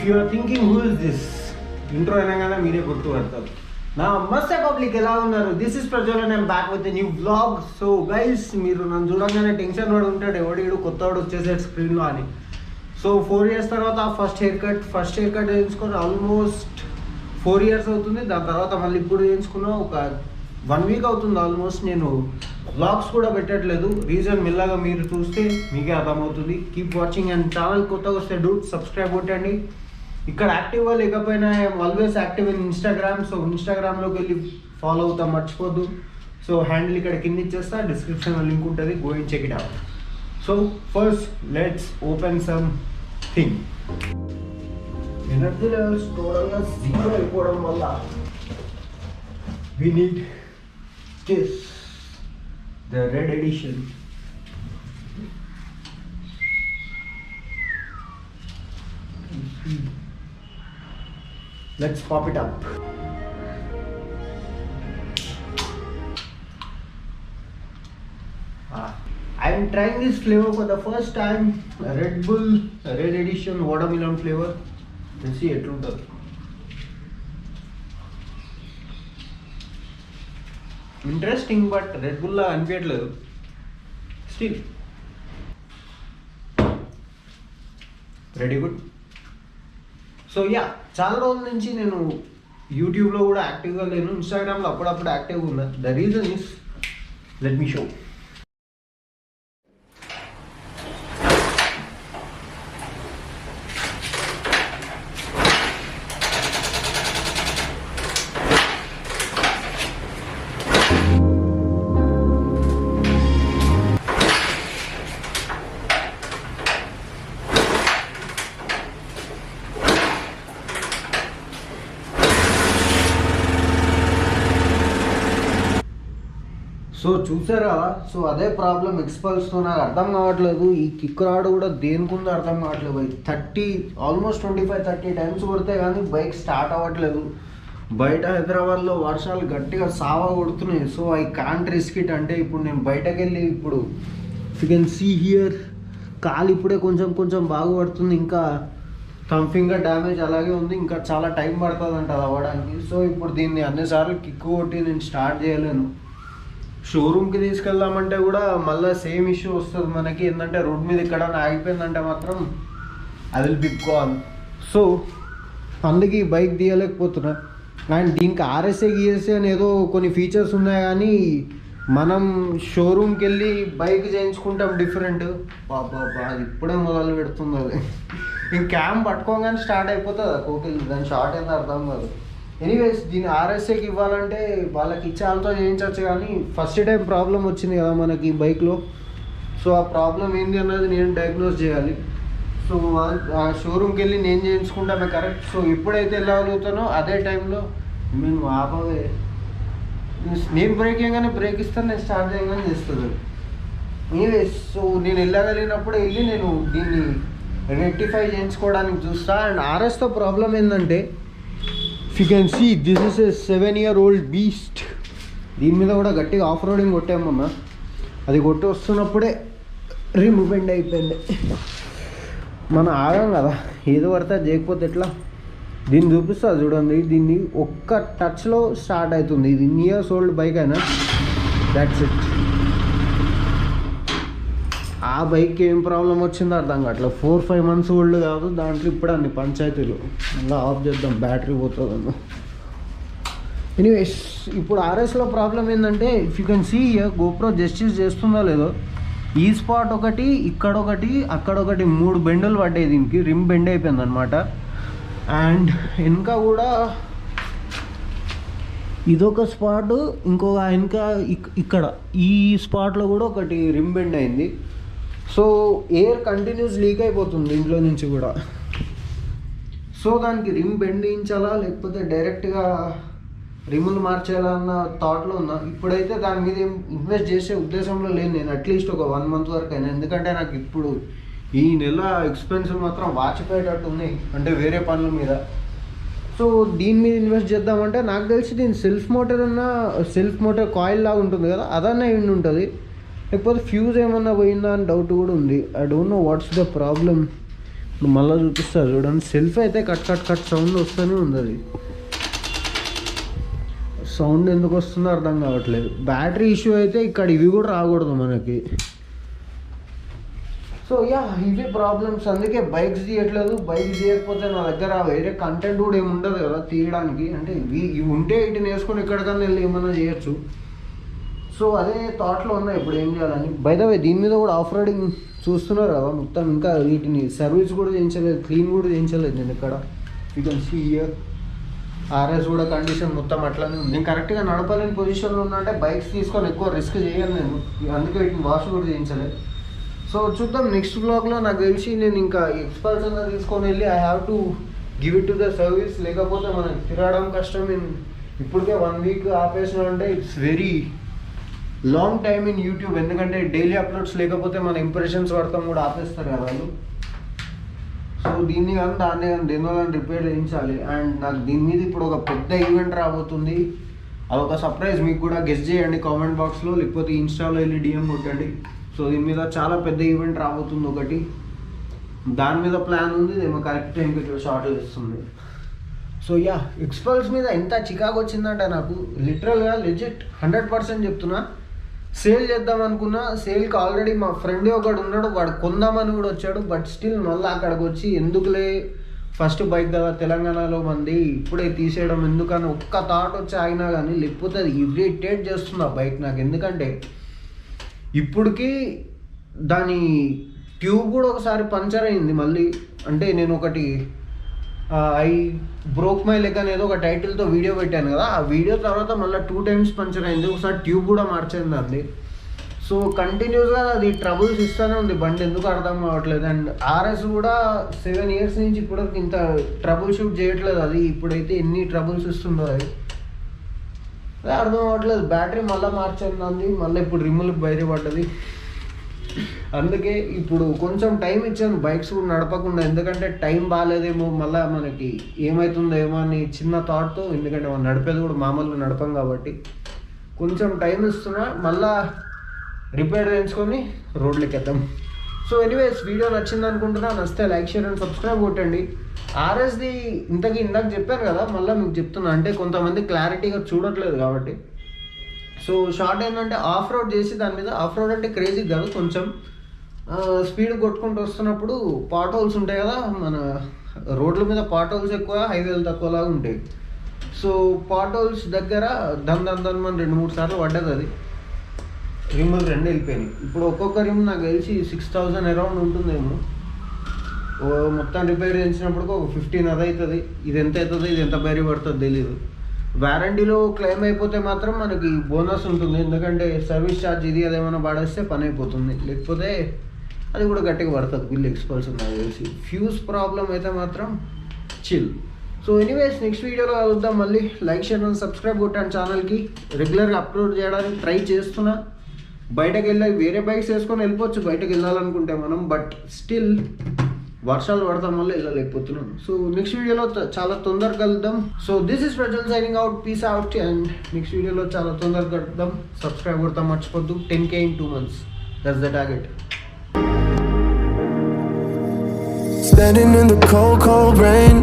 You are thinking who is this, intro అనగానే మీరే గుర్తుపడతారు. నమస్తే పబ్లిక్, ఎలా ఉన్నారు? This is Prajwal, I'm back with new vlog. So guys, మీరు నన్ను చూడంగానే టెన్షన్ పడి ఉంటాడు, ఎవడు కొత్తవాడు వచ్చేసాడు స్క్రీన్లో అని. సో 4 years తర్వాత ఫస్ట్ హెయిర్ కట్ చేయించుకొని ఆల్మోస్ట్ 4 years అవుతుంది. దాని తర్వాత మళ్ళీ ఇప్పుడు చేయించుకున్నా ఒక 1 week అవుతుంది ఆల్మోస్ట్. నేను వ్లాగ్స్ కూడా పెట్టట్లేదు. రీజన్ మెల్లగా మీరు చూస్తే మీకే అర్థమవుతుంది. Keep watching. అండ్ ఛానల్ కొత్తగా వస్తే డూట్ సబ్స్క్రైబ్ కొట్టండి. ఇక్కడ యాక్టివ్గా లేకపోయినా I'm always active in Instagram. So ఇన్స్టాగ్రామ్లోకి వెళ్ళి ఫాలో అవుతాం, మర్చిపోద్దు. సో హ్యాండిల్ ఇక్కడ కింద ఇచ్చేస్తా, డిస్క్రిప్షన్లో లింక్ ఉంటుంది, go and check it out. So first let's open something. Energy levels టోటల్గా 0 అయిపోవడం వల్ల we need this, the red edition. Let's pop it up. I am trying this flavor for the first time, Red Bull Red Edition watermelon flavor. Let's see it ఉంటుంది. Interesting, but red Bulla అనిపించట్లేదు still. Ready good. So yeah, చాలా రోజుల నుంచి నేను యూట్యూబ్లో కూడా యాక్టివ్గా లేను, ఇన్స్టాగ్రామ్లో అప్పుడప్పుడు యాక్టివ్గా ఉన్నా. The reason is, let me show. So చూసారా, సో అదే ప్రాబ్లం ఎక్స్పల్స్తో. నాకు అర్థం కావట్లేదు, ఈ కిక్ రాడ్ కూడా దేనికుందో అర్థం కావట్లేదు. ఆల్మోస్ట్ 25-30 times కొడితే కానీ బైక్ స్టార్ట్ అవ్వట్లేదు. బయట హైదరాబాద్లో వర్షాలు గట్టిగా సావా కొడుతున్నాయి. So I can't risk it. అంటే ఇప్పుడు నేను బయటకు వెళ్ళి, ఇప్పుడు యు కెన్ సీ హియర్, కాలు ఇప్పుడే కొంచెం బాగుపడుతుంది. ఇంకా థమ్ ఫింగర్ డ్యామేజ్ అలాగే ఉంది, ఇంకా చాలా టైం పడుతుంది అంట అది అవ్వడానికి. సో ఇప్పుడు దీన్ని అన్నిసార్లు కిక్ కొట్టి నేను స్టార్ట్ చేయలేను. షోరూమ్కి తీసుకెళ్దామంటే కూడా మళ్ళీ సేమ్ ఇష్యూ వస్తుంది మనకి. ఏంటంటే రోడ్ మీద ఎక్కడైనా ఆగిపోయిందంటే మాత్రం ఐ విల్ బిగ్ కాల్. సో అందుకే ఈ బైక్ తీయలేకపోతున్నా. అండ్ దీనికి ఆర్ఎస్ఏ అని ఏదో కొన్ని ఫీచర్స్ ఉన్నాయి, కానీ మనం షోరూమ్కి వెళ్ళి బైక్ చేయించుకుంటాం డిఫరెంట్. బాబా అది ఇప్పుడే మొదలు పెడుతుంది. అది ఇంక క్యామ్ పట్టుకోగానే స్టార్ట్ అయిపోతుంది కోకిల్, దాని షార్ట్ ఏందో అర్థం కాదు. ఎనీవేస్, దీన్ని ఆర్ఎస్ఏకి ఇవ్వాలంటే వాళ్ళకి ఇచ్చేళ్ళతో చేయించవచ్చు, కానీ ఫస్ట్ టైం ప్రాబ్లం వచ్చింది కదా మనకి బైక్లో. సో ఆ ప్రాబ్లం ఏంటి అన్నది నేను డయాగ్నోస్ చేయాలి. సో ఆ షోరూమ్కి వెళ్ళి నేను చేయించుకుంటామే కరెక్ట్. సో ఎప్పుడైతే వెళ్ళగలుగుతానో అదే టైంలో నేను ఆపవే, నేను బ్రేక్ చేయగానే బ్రేక్ ఇస్తాను, నేను స్టార్ట్ చేయగానే చేస్తుంది. ఎనీవేస్, సో నేను వెళ్ళగలిగినప్పుడు వెళ్ళి నేను దీన్ని రెక్టిఫై చేయించుకోవడానికి చూస్తా. అండ్ ఆర్ఎస్తో ప్రాబ్లం ఏంటంటే, you can see this is a 7-year-old beast. దీని మీద కూడా గట్టిగా ఆఫ్ రోడింగ్ కొట్టామన్నా, అది కొట్టి వస్తున్నప్పుడే రిమ్ బెండ్ అయిపోయింది. మనం ఆగాం కదా, ఏదో పడితే చేయకపోతే ఎట్లా. దీన్ని చూపిస్తా చూడండి, దీన్ని ఒక్క టచ్లో స్టార్ట్ అవుతుంది. ఇది ఇయర్స్ ఓల్డ్ బైక్ అయినా దాట్స్ ఇట్. ఆ బైక్కి ఏం ప్రాబ్లం వచ్చిందో అర్థం కావట్లేదు. 4-5 months ఓల్డ్ కాదు, దాంట్లో ఇప్పుడు అన్ని పంచాయతీలు. అలా ఆఫ్ చేద్దాం, బ్యాటరీ పోతుందన్న. ఎనీవేస్, ఇప్పుడు ఆర్ఎస్లో ప్రాబ్లం ఏంటంటే, if you can see GoPro justice చేస్తుందో లేదో, ఈ స్పాట్ ఒకటి, ఇక్కడ ఒకటి, అక్కడ ఒకటి, 3 బెండులు పడ్డాయి దీనికి. రిమ్ బెండ్ అయిపోయింది అనమాట. అండ్ ఇంకా కూడా ఇదొక స్పాట్, ఇంకొక ఇంకా ఇక్కడ ఈ స్పాట్లో కూడా ఒకటి రిమ్ బెండ్ అయింది. సో ఎయిర్ కంటిన్యూస్ లీక్ అయిపోతుంది ఇంట్లో నుంచి కూడా. సో దానికి రిమ్ బెండ్ చేయించాలా, లేకపోతే డైరెక్ట్గా రిములు మార్చేయాలా అన్న థాట్లో ఉన్నా. ఇప్పుడైతే దాని మీద ఏం ఇన్వెస్ట్ చేసే ఉద్దేశంలో లేను నేను, అట్లీస్ట్ ఒక 1 month వరకు అయినా. ఎందుకంటే నాకు ఇప్పుడు ఈ నెల ఎక్స్పెన్సివ్ మాత్రం వాచిపోయేటట్టు ఉన్నాయి, అంటే వేరే పనుల మీద. సో దీని మీద ఇన్వెస్ట్ చేద్దామంటే నాకు తెలిసి దీని సెల్ఫ్ మోటార్ కాయిల్ లాగా ఉంటుంది కదా, అదన్నా ఎండ్ ఉంటుంది. లేకపోతే ఫ్యూజ్ ఏమన్నా పోయిందా అని డౌట్ కూడా ఉంది. I don't know what's the problem. ఇప్పుడు మళ్ళీ చూపిస్తారు చూడండి, సెల్ఫ్ అయితే కట్ కట్ కట్ సౌండ్ వస్తూనే ఉంది. అది సౌండ్ ఎందుకు వస్తుందో అర్థం కావట్లేదు. బ్యాటరీ ఇష్యూ అయితే ఇక్కడ ఇవి కూడా రాకూడదు మనకి. సో యా, ఇవి ప్రాబ్లమ్స్. అందుకే బైక్స్ తీయట్లేదు. బైక్స్ తీయకపోతే నా దగ్గర వేరే కంటెంట్ కూడా ఏమి ఉండదు కదా తీయడానికి. అంటే ఇవి ఉంటే వీటిని వేసుకొని ఎక్కడికన్నా వెళ్ళి ఏమన్నా చేయొచ్చు. సో అదే థాట్లో ఉన్నాయి ఇప్పుడు ఏం చేయాలని. బై ద వే దీని మీద కూడా ఆఫ్ రోడింగ్ చూస్తున్నారు కదా మొత్తం. ఇంకా వీటిని సర్వీస్ కూడా చేయించలేదు, క్లీన్ కూడా చేయించలేదు నేను ఇక్కడ. You can see here RS కూడా కండిషన్ మొత్తం అట్లానే ఉంది. నేను కరెక్ట్గా నడపలేని పొజిషన్లో ఉన్నా అంటే బైక్స్ తీసుకొని ఎక్కువ రిస్క్ చేయను నేను. అందుకే వీటిని వాష్ కూడా చేయించలేదు. సో చూద్దాం నెక్స్ట్ బ్లాగ్లో. నాకు తెలిసి నేను ఇంకా ఎక్స్పల్స్ అన్న తీసుకొని వెళ్ళి I have to give it to the service. లేకపోతే మనం తిరగడం కష్టం. ఇప్పటికే 1 వీక్ ఆపేసిన అంటే it's very long time in YouTube. ఎందుకంటే డైలీ అప్లోడ్స్ లేకపోతే మన ఇంప్రెషన్స్ పడతాం కూడా ఆపేస్తారు కదా వాళ్ళు. సో దీన్ని కానీ దాన్ని కానీ దేనివల్ల రిపేర్ చేయించాలి. అండ్ నాకు దీని మీద ఇప్పుడు ఒక పెద్ద ఈవెంట్ రాబోతుంది. అదొక సర్ప్రైజ్. మీకు కూడా గెస్ట్ చేయండి కామెంట్ బాక్స్లో, లేకపోతే ఇన్స్టాలో వెళ్ళి డిఎం కొట్టండి. సో దీని మీద చాలా పెద్ద ఈవెంట్ రాబోతుంది ఒకటి. దాని మీద ప్లాన్ ఉంది. ఏమో కరెక్ట్ టైంకి ఇక్కడ షార్ట్ చేస్తుంది. సో యా, ఎక్స్పల్స్ మీద ఎంత చికాకు వచ్చిందంటే నాకు లిటరల్గా లెజిట్ 100% చెప్తున్నా. సేల్ చేద్దాం అనుకున్నా. సేల్కి ఆల్రెడీ మా ఫ్రెండ్ ఒకడు ఉన్నాడు, వాడు కొందామని కూడా వచ్చాడు. బట్ స్టిల్ మళ్ళీ అక్కడికి వచ్చి ఎందుకులే, ఫస్ట్ బైక్ కదా తెలంగాణలో మంది, ఇప్పుడే తీసేయడం ఎందుకని ఒక్క థాట్ వచ్చి ఆగినా కానీ, లేకపోతే అది ఇరిటేట్ చేస్తుంది ఆ బైక్ నాకు. ఎందుకంటే ఇప్పటికి దాని ట్యూబ్ కూడా ఒకసారి పంచర్ అయింది మళ్ళీ. అంటే నేను ఒకటి ఐ బ్రోక్ మై లెగ్ అనేది ఒక టైటిల్తో వీడియో పెట్టాను కదా, ఆ వీడియో తర్వాత మళ్ళీ 2 times పంచర్ అయింది. ఒకసారి ట్యూబ్ కూడా మార్చింది అండి. సో కంటిన్యూస్గా అది ట్రబుల్స్ ఇస్తూనే ఉంది బండి, ఎందుకు అర్థం కావట్లేదు. అండ్ ఆర్ఎస్ కూడా 7 years నుంచి ఇప్పటివరకు ఇంత ట్రబుల్ షూట్ చేయట్లేదు. అది ఇప్పుడైతే ఎన్ని ట్రబుల్స్ ఇస్తుందో అది అర్థం అవ్వట్లేదు. బ్యాటరీ మళ్ళీ మార్చింది, మళ్ళీ ఇప్పుడు రిమ్ములకు బయటపడ్డది. అందుకే ఇప్పుడు కొంచెం టైం ఇచ్చాను బైక్స్ కూడా నడపకుండా. ఎందుకంటే టైం బాగాలేదేమో, మళ్ళీ మనకి ఏమవుతుందో ఏమో అని చిన్న థాట్తో. ఎందుకంటే మనం నడిపేది కూడా మామూలుగా నడపం కాబట్టి కొంచెం టైం ఇస్తున్నా. మళ్ళీ రిపేర్ చేయించుకొని రోడ్లకి వెళ్తాం. సో ఎనీవేస్, వీడియో నచ్చింది అనుకుంటున్నా. నచ్చితే లైక్, షేర్ అండ్ సబ్స్క్రైబ్ కొట్టండి. ఆర్ఎస్ది ఇందాక చెప్పాను కదా, మళ్ళీ మీకు చెప్తున్నా. అంటే కొంతమంది క్లారిటీగా చూడట్లేదు కాబట్టి. సో షార్ట్ ఏంటంటే ఆఫ్ రోడ్ చేసి దాని మీద, ఆఫ్ రోడ్ అంటే క్రేజీ కాదు, కొంచెం స్పీడ్ కొట్టుకుంటూ వస్తున్నప్పుడు పాట్ హోల్స్ ఉంటాయి కదా, మన రోడ్ల మీద పాట్ హోల్స్ ఎక్కువ, హైవేలు తక్కువలాగా ఉంటాయి. సో పాట్ హోల్స్ దగ్గర దన్ మన 2-3 సార్లు పడ్డది. అది రిమ్ములు 2 వెళ్ళిపోయినాయి. ఇప్పుడు ఒక్కొక్క రిమ్ నాకు తెలిసి 6,000 అరౌండ్ ఉంటుందేమో. మొత్తం రిపేర్ చేయించినప్పుడు ఒక 15 అది అవుతుంది. ఇది ఎంత అవుతుందో, ఇది ఎంత బయట పడుతుందో తెలియదు. వారంటీలో క్లెయిమ్ అయిపోతే మాత్రం మనకి బోనస్ ఉంటుంది. ఎందుకంటే సర్వీస్ ఛార్జ్ ఇది అదేమైనా పడేస్తే పని అయిపోతుంది. లేకపోతే అది కూడా గట్టిగా పడుతుంది బిల్. ఎక్స్పల్స్ నాకు తెలిసి. ఫ్యూజ్ ప్రాబ్లం అయితే మాత్రం చిల్. సో ఎనీవేస్, నెక్స్ట్ వీడియోలో కలుద్దాం మళ్ళీ. లైక్, షేర్ అండ్ సబ్స్క్రైబ్ కొట్టాను ఛానల్కి. రెగ్యులర్గా అప్లోడ్ చేయడానికి ట్రై చేస్తున్నా. బయటకు వెళ్ళి వేరే బైక్స్ వేసుకొని వెళ్ళిపోవచ్చు బయటకు వెళ్ళాలనుకుంటే మనం. బట్ స్టిల్ వర్షాలు పడతాం వల్ల వెళ్ళలేకపోతున్నాం. సో నెక్స్ట్ వీడియోలో చాలా తొందరగా కలుద్దాం. So this is Prajal signing out. Peace out. And next వీడియోలో చాలా తొందరగా కలుద్దాం. సబ్స్క్రైబ్ కొడతాం మర్చిపోద్దు. 10K in 2 months. That's the target. Standing in the cold, cold rain.